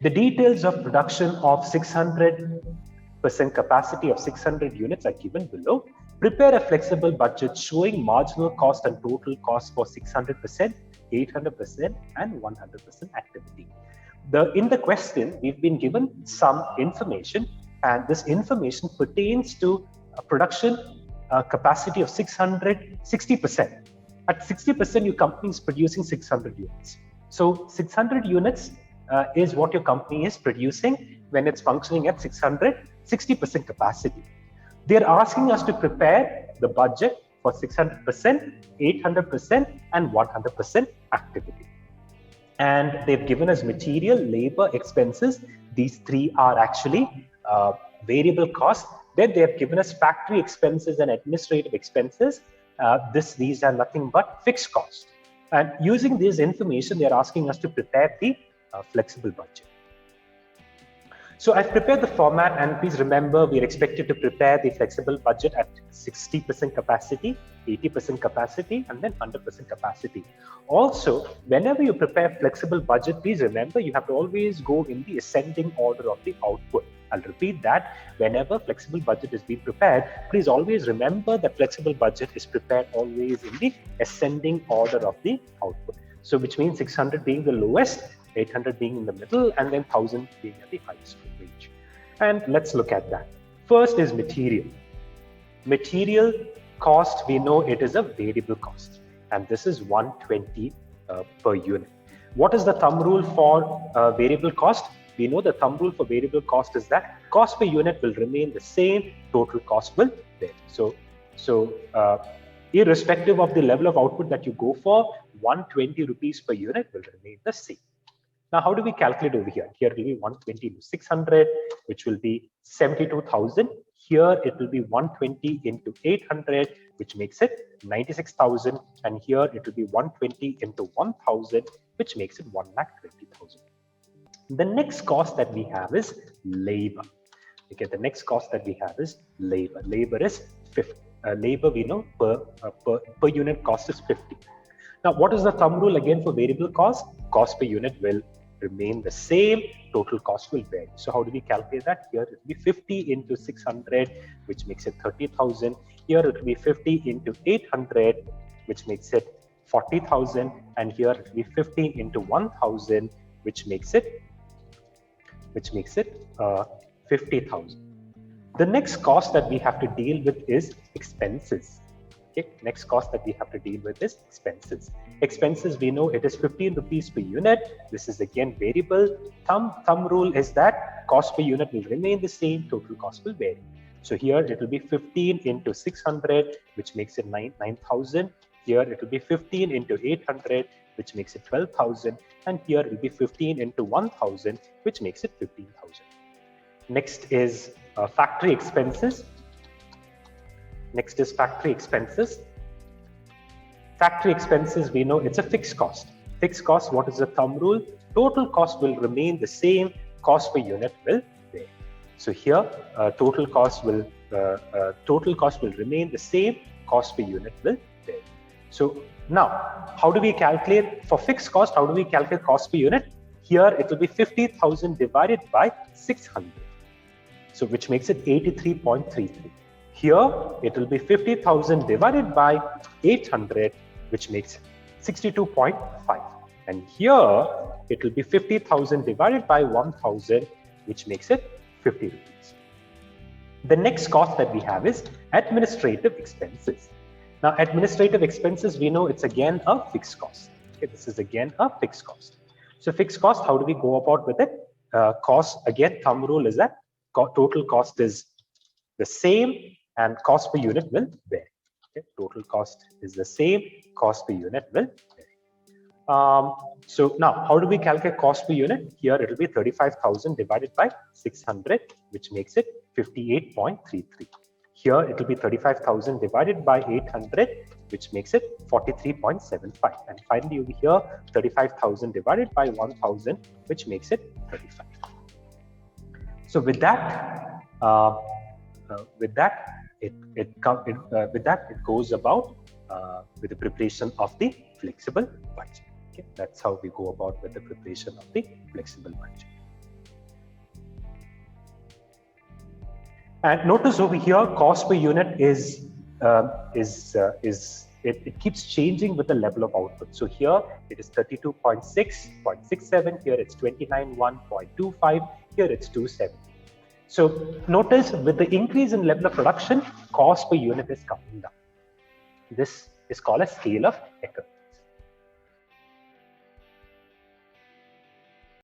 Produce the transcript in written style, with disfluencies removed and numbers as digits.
The details of production of 600% capacity of 600 units are given below. Prepare a flexible budget showing marginal cost and total cost for 600%, 800%, and 100% activity. In the question, we've been given some information, and this information pertains to a production capacity of 60%. At 60%, your company is producing 600 units. So 600 units is what your company is producing when it's functioning at 60% capacity. They're asking us to prepare the budget for 600%, 800%, and 100% activity. And they've given us material, labor, expenses. These three are actually variable costs. Then they have given us factory expenses and administrative expenses. These are nothing but fixed costs. And using this information, they're asking us to prepare the flexible budget. So I've prepared the format, and please remember, we're expected to prepare the flexible budget at 60% capacity, 80% capacity, and then 100% capacity. Also, whenever you prepare flexible budget, please remember, you have to always go in the ascending order of the output. I'll repeat that. Whenever flexible budget is being prepared, please always remember that flexible budget is prepared always in the ascending order of the output. So which means 600 being the lowest, 800 being in the middle, and then 1000 being at the highest range. And let's look at that. First is material. Material cost, we know it is a variable cost, and this is 120 per unit. What is the thumb rule for variable cost? We know the thumb rule for variable cost is that cost per unit will remain the same, total cost will vary. So irrespective of the level of output that you go for, 120 rupees per unit will remain the same. Now, how do we calculate over here? Here it will be 120 into 600, which will be 72,000. Here it will be 120 into 800, which makes it 96,000. And here it will be 120 into 1,000, which makes it 1,20,000. The next cost that we have is labor. Okay, the next cost that we have is labor. Labor is 50. Labor, we know per unit cost is 50. Now, what is the thumb rule again for variable cost? Cost per unit will remain the same, total cost will vary. So how do we calculate that? Here it will be 50 into 600, which makes it 30,000. Here it will be 50 into 800, which makes it 40,000. And here it will be 50 into 1,000, which makes it 50,000. The next cost that we have to deal with is expenses. Okay, next cost that we have to deal with is expenses. Expenses, we know it is 15 rupees per unit. This is again variable. Thumb rule is that cost per unit will remain the same, total cost will vary. So here it will be 15 into 600, which makes it 9,000. Here it will be 15 into 800, which makes it 12,000. And here it will be 15 into 1,000, which makes it 15,000. Next is factory expenses. Next is factory expenses. Factory expenses, we know it's a fixed cost. Fixed cost, what is the thumb rule? Total cost will remain the same, cost per unit will vary. So here, total cost will remain the same, cost per unit will vary. So now, how do we calculate for fixed cost? How do we calculate cost per unit? Here it will be 50,000 divided by 600. So which makes it 83.33. Here it will be 50,000 divided by 800, which makes 62.5. And here it will be 50,000 divided by 1,000, which makes it 50 rupees. The next cost that we have is administrative expenses. Now, administrative expenses, we know it's again a fixed cost. Okay, this is again a fixed cost. So fixed cost, how do we go about with it? Cost, again, thumb rule is that total cost is the same and cost per unit will vary. Okay, total cost is the same, cost per unit will vary. So now, how do we calculate cost per unit? Here it will be 35,000 divided by 600, which makes it 58.33. Here it will be 35,000 divided by 800, which makes it 43.75. And finally over here, 35,000 divided by 1,000, which makes it 35. So with that, it goes about with the preparation of the flexible budget. Okay, that's how we go about with the preparation of the flexible budget. And notice over here, cost per unit it keeps changing with the level of output. So here it is 32.6.67. Here it's 29.1.25. Here it's 270. So notice with the increase in level of production, cost per unit is coming down. This is called a scale of economy.